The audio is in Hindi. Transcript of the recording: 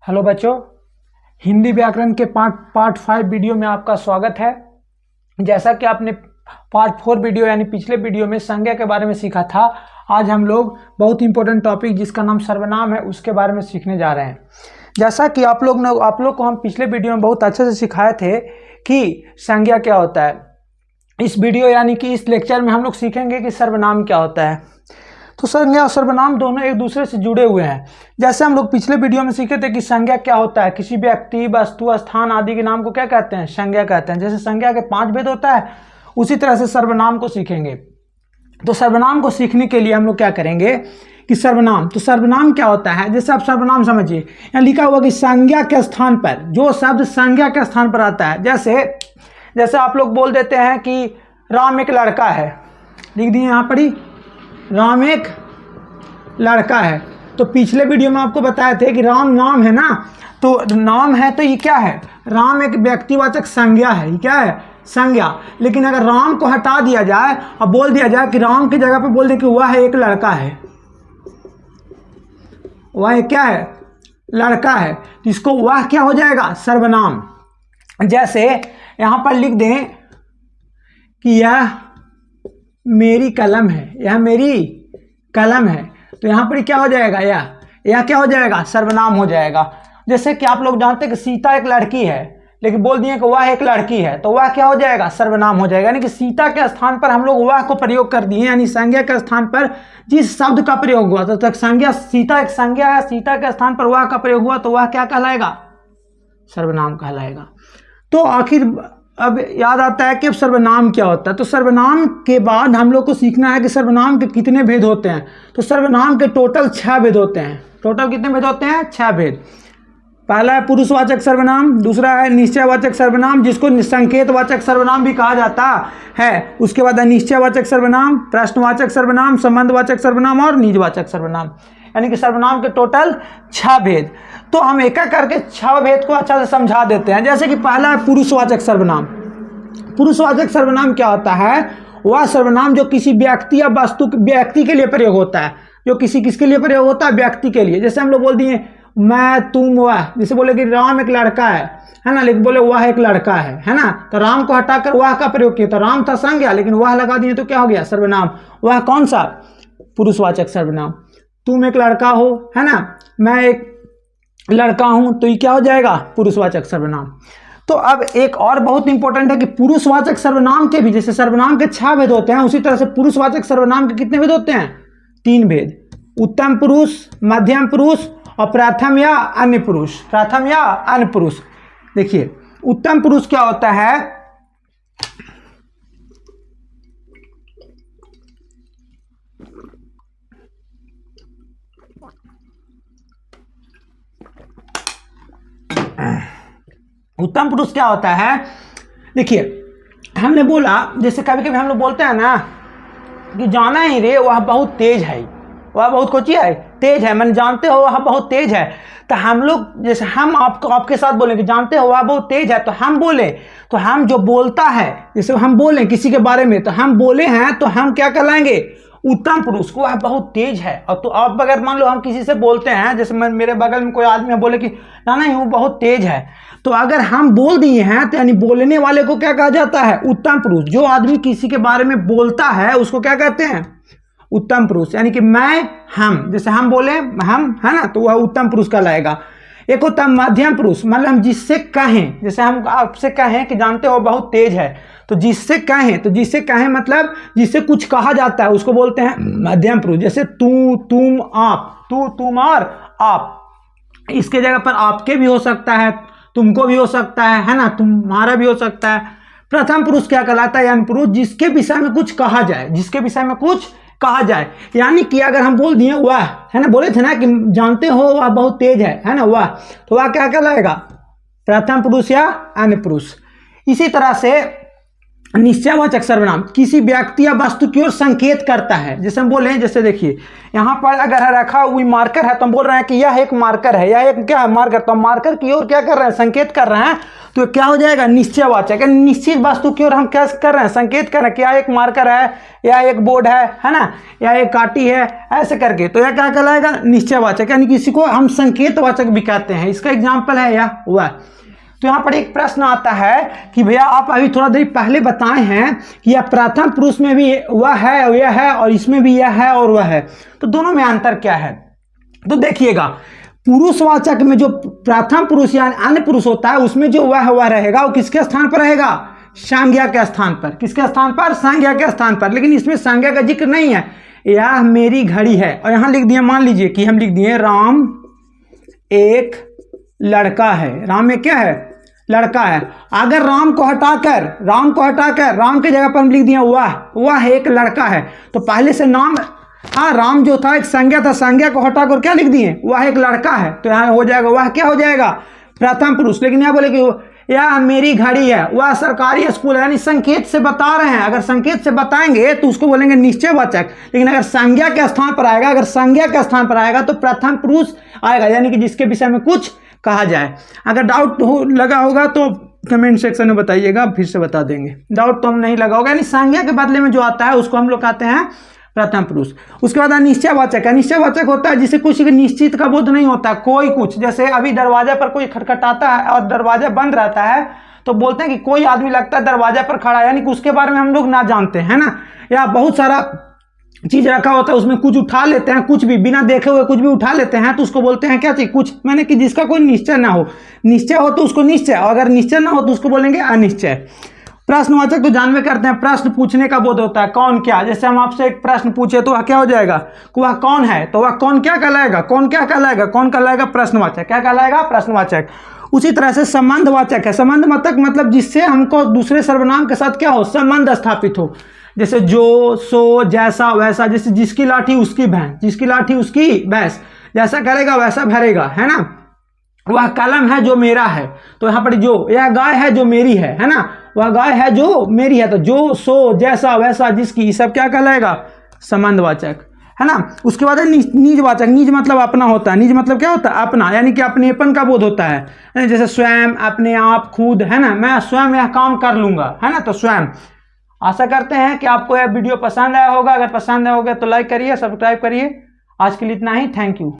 हेलो बच्चों, हिंदी व्याकरण के पार्ट 5 वीडियो में आपका स्वागत है। जैसा कि आपने पार्ट 4 वीडियो यानी पिछले वीडियो में संज्ञा के बारे में सीखा था, आज हम लोग बहुत इंपॉर्टेंट टॉपिक जिसका नाम सर्वनाम है उसके बारे में सीखने जा रहे हैं। जैसा कि आप लोग को हम पिछले वीडियो में बहुत अच्छे से सिखाए थे कि संज्ञा क्या होता है। इस वीडियो यानी कि इस लेक्चर में हम लोग सीखेंगे कि सर्वनाम क्या होता है। तो संज्ञा और सर्वनाम दोनों एक दूसरे से जुड़े हुए हैं। जैसे हम लोग पिछले वीडियो में सीखे थे कि संज्ञा क्या होता है, किसी व्यक्ति, वस्तु, स्थान आदि के नाम को क्या कहते हैं, संज्ञा कहते हैं। जैसे संज्ञा के 5 भेद होता है, उसी तरह से सर्वनाम को सीखेंगे। तो सर्वनाम को सीखने के लिए हम लोग क्या करेंगे कि सर्वनाम क्या होता है। जैसे आप सर्वनाम समझिए, यहाँ लिखा हुआ कि संज्ञा के स्थान पर, जो शब्द संज्ञा के स्थान पर आता है। जैसे आप लोग बोल देते हैं कि राम एक लड़का है, लिख दिए यहाँ पर ही, राम एक लड़का है। तो पिछले वीडियो में आपको बताए थे कि राम नाम है ना, तो नाम है तो ये क्या है, राम एक व्यक्तिवाचक संज्ञा है। ये क्या है, संज्ञा। लेकिन अगर राम को हटा दिया जाए और बोल दिया जाए कि राम की जगह पर बोल दे कि वह एक लड़का है, वह क्या है, लड़का है, तो इसको वह क्या हो जाएगा, सर्वनाम। जैसे यहाँ पर लिख दें कि यह मेरी कलम है, यह मेरी कलम है, तो यहाँ पर क्या हो जाएगा, यह क्या हो जाएगा, सर्वनाम हो जाएगा। जैसे कि आप लोग जानते हैं कि सीता एक लड़की है, लेकिन बोल दिए कि वह एक लड़की है, तो वह क्या हो जाएगा, सर्वनाम हो जाएगा। यानी कि सीता के स्थान पर हम लोग वह को प्रयोग कर दिए, यानी संज्ञा के स्थान पर जिस शब्द का प्रयोग हुआ, तो तक संज्ञा, सीता एक संज्ञा है, सीता के स्थान पर वह का प्रयोग हुआ, तो वह क्या कहलाएगा, सर्वनाम कहलाएगा। तो आखिर अब याद आता है कि अब सर्वनाम क्या होता है। तो सर्वनाम के बाद हम लोग को सीखना है कि सर्वनाम के कितने भेद होते हैं। तो सर्वनाम के टोटल 6 भेद होते हैं। टोटल कितने भेद होते हैं, 6 भेद। पहला है पुरुषवाचक सर्वनाम, दूसरा है निश्चयवाचक सर्वनाम, जिसको संकेतवाचक सर्वनाम भी कहा जाता है। उसके बाद है निश्चयवाचक सर्वनाम, प्रश्नवाचक सर्वनाम, संबंधवाचक सर्वनाम और निजवाचक सर्वनाम। यानी कि सर्वनाम के टोटल 6 भेद। तो हम एक एक करके 6 भेद को अच्छा से समझा देते हैं। जैसे कि पहला है पुरुषवाचक सर्वनाम। पुरुषवाचक सर्वनाम क्या होता है, वह सर्वनाम जो किसी व्यक्ति या वस्तु, व्यक्ति के लिए प्रयोग होता है, जो किसके लिए प्रयोग होता है, व्यक्ति के लिए। जैसे हम लोग बोल दिए मैं, तुम, वह। जैसे बोले कि राम एक लड़का है ना, लेकिन बोले वह एक लड़का है ना, तो राम को हटाकर वह का प्रयोग किया, तो राम था संज्ञा, लेकिन वह लगा दिए तो क्या हो गया, सर्वनाम। वह कौन सा, पुरुषवाचक सर्वनाम। तुम एक लड़का हो, है ना, मैं एक लड़का हूं, तो ये क्या हो जाएगा, पुरुषवाचक सर्वनाम। तो अब एक और बहुत इंपॉर्टेंट है कि पुरुषवाचक सर्वनाम के भी, जैसे सर्वनाम के 6 भेद होते हैं, उसी तरह से पुरुषवाचक सर्वनाम के कितने भेद होते हैं, 3 भेद। उत्तम पुरुष, मध्यम पुरुष और प्रथम या अन्य पुरुष। प्रथम या अन्य पुरुष। देखिए उत्तम पुरुष क्या होता है, उत्तम पुरुष क्या होता है, देखिए हमने बोला, जैसे कभी कभी हम लोग बोलते हैं ना कि जाना ही रे वह बहुत तेज है, वह बहुत कोची है, तेज है, मैंने जानते हो वह बहुत तेज है। तो हम लोग, जैसे हम आपके साथ बोले कि जानते हो वह बहुत तेज है, तो हम बोले, तो हम जो बोलता है, जैसे हम बोले किसी के बारे में, तो हम बोले हैं, तो हम क्या कहलाएंगे, उत्तम पुरुष को, वह बहुत तेज है। और तो आप अगर मान लो हम किसी से बोलते हैं, जैसे मेरे बगल में कोई आदमी है, बोले कि ना नहीं वो बहुत तेज है, तो अगर हम बोल दिए हैं तो यानी बोलने वाले को क्या कहा जाता है, उत्तम पुरुष। जो आदमी किसी के बारे में बोलता है उसको क्या कहते हैं, उत्तम पुरुष। यानी कि मैं, हम, जैसे हम बोले हम, है ना, तो वह उत्तम पुरुष कहलाएगा। एक होता है मध्यम पुरुष, मतलब हम जिससे कहें, जैसे हम आपसे कहें कि जानते हो बहुत तेज है, तो जिससे कहें, तो जिससे कहें मतलब जिससे कुछ कहा जाता है उसको बोलते हैं मध्यम पुरुष। जैसे तू, तुम, आप, तू, तुम और आप, इसके जगह पर आपके भी हो सकता है, तुमको भी हो सकता है ना, तुम्हारा भी हो सकता है। प्रथम पुरुष क्या कहलाता है, यानी पुरुष जिसके विषय में कुछ कहा जाए, जिसके विषय में कुछ कहा जाए। यानी कि अगर हम बोल दिए वह, है ना, बोले थे ना कि जानते हो वह बहुत तेज है ना, वह, तो वह क्या कहलाएगा, प्रथम पुरुष या अन्य पुरुष। इसी तरह से निश्चयवाचक सर्वनाम किसी व्यक्ति या वस्तु की ओर संकेत करता है। जैसे हम बोल रहे हैं, जैसे देखिए यहाँ पर अगर रखा हुई मार्कर है तो हम बोल रहे हैं कि यह एक मार्कर है, यह एक क्या है, मार्कर। तो मार्कर की ओर क्या कर रहे हैं, संकेत कर रहे हैं, तो क्या हो जाएगा, निश्चयवाचक। निश्चित वस्तु की ओर हम क्या कर रहे हैं, संकेत कर रहे हैं कि यह एक मार्कर है, या एक बोर्ड है ना, या एक काटी है, ऐसे करके, तो यह क्या कहलाएगा, निश्चयवाचक। यानी किसी को हम संकेतवाचक भी कहते हैं। इसका एग्जाम्पल है यह हुआ। तो यहाँ पर एक प्रश्न आता है कि भैया आप अभी थोड़ा देर पहले बताए हैं कि यह प्रथम पुरुष में भी वह है, यह है, और इसमें भी यह है और वह है, तो दोनों में अंतर क्या है। तो देखिएगा, पुरुषवाचक में जो प्रथम पुरुष या अन्य पुरुष होता है उसमें जो वह रहेगा वो किसके स्थान पर रहेगा, संज्ञा के स्थान पर। किसके स्थान पर, संज्ञा के स्थान पर। लेकिन इसमें संज्ञा का जिक्र नहीं है। यह मेरी घड़ी है, और यहां लिख दिए, मान लीजिए कि हम लिख दिए राम एक लड़का है। राम एक क्या है, लड़का है। अगर राम को हटाकर राम की जगह पर हम लिख दिए वह एक लड़का है, तो पहले से नाम, हाँ, राम जो था एक संज्ञा था, संज्ञा को हटाकर क्या लिख दिए, वह एक लड़का है, तो यहाँ हो जाएगा वह क्या हो जाएगा, प्रथम पुरुष। लेकिन यहाँ बोले कि यह मेरी घड़ी है, वह सरकारी स्कूल है, यानी संकेत से बता रहे हैं। अगर संकेत से बताएंगे तो उसको बोलेंगे निश्चयवाचक। लेकिन अगर संज्ञा के स्थान पर आएगा, तो प्रथम पुरुष आएगा, यानी कि जिसके विषय में कुछ कहा जाए। अगर डाउट लगा होगा तो कमेंट सेक्शन में बताइएगा, फिर से बता देंगे। डाउट तो हम नहीं लगा होगा, यानी संज्ञा के बदले में जो आता है उसको हम लोग कहते हैं प्रथम पुरुष। उसके बाद निश्चयवाचक है। निश्चयवाचक होता है जिसे कुछ निश्चित का बोध नहीं होता, कोई कुछ, जैसे अभी दरवाजा पर कोई खटखटाता है और दरवाजा बंद रहता है तो बोलते हैं कि कोई आदमी लगता है दरवाजा पर खड़ा है, यानी कि उसके बारे में हम लोग ना जानते हैं ना। या बहुत सारा चीज रखा होता है, उसमें कुछ उठा लेते हैं, कुछ भी बिना देखे हुए कुछ भी उठा लेते हैं, तो उसको बोलते हैं क्या चीज, कुछ, मैंने कि जिसका कोई निश्चय ना हो। निश्चय हो तो उसको निश्चय, और अगर निश्चय ना हो तो उसको बोलेंगे अनिश्चय। प्रश्नवाचक तो जानवे करते हैं, प्रश्न पूछने का बोध होता है, कौन क्या। जैसे हम आपसे एक प्रश्न पूछे तो वह क्या हो जाएगा, वह कौन है, तो वह कौन क्या कहलाएगा, कौन कहलाएगा, प्रश्नवाचक। क्या कहलाएगा, प्रश्नवाचक। उसी तरह से संबंधवाचक है। संबंधवाचक मतलब जिससे हमको दूसरे सर्वनाम के साथ क्या हो, संबंध स्थापित हो। जैसे जो, सो, जैसा, वैसा। जैसे जिसकी लाठी उसकी भैंस, जिसकी लाठी उसकी भैंस, जैसा करेगा वैसा भरेगा, है ना। वह कलम है जो मेरा है, तो यहाँ पर जो, यह गाय है जो मेरी है ना, वह गाय है जो मेरी है, तो जो, सो, जैसा, वैसा, जिसकी, ये सब क्या कहलाएगा, संबंधवाचक, है ना। उसके बाद है निजवाचक। निज मतलब अपना होता है। निज मतलब क्या होता है, अपना, यानी कि अपनेपन का बोध होता है। जैसे स्वयं, अपने आप, खुद, है ना, मैं स्वयं यह काम कर लूंगा, है ना, तो स्वयं। आशा करते हैं कि आपको यह वीडियो पसंद आया होगा। अगर पसंद आया होगा तो लाइक करिए, सब्सक्राइब करिए। आज के लिए इतना ही, थैंक यू।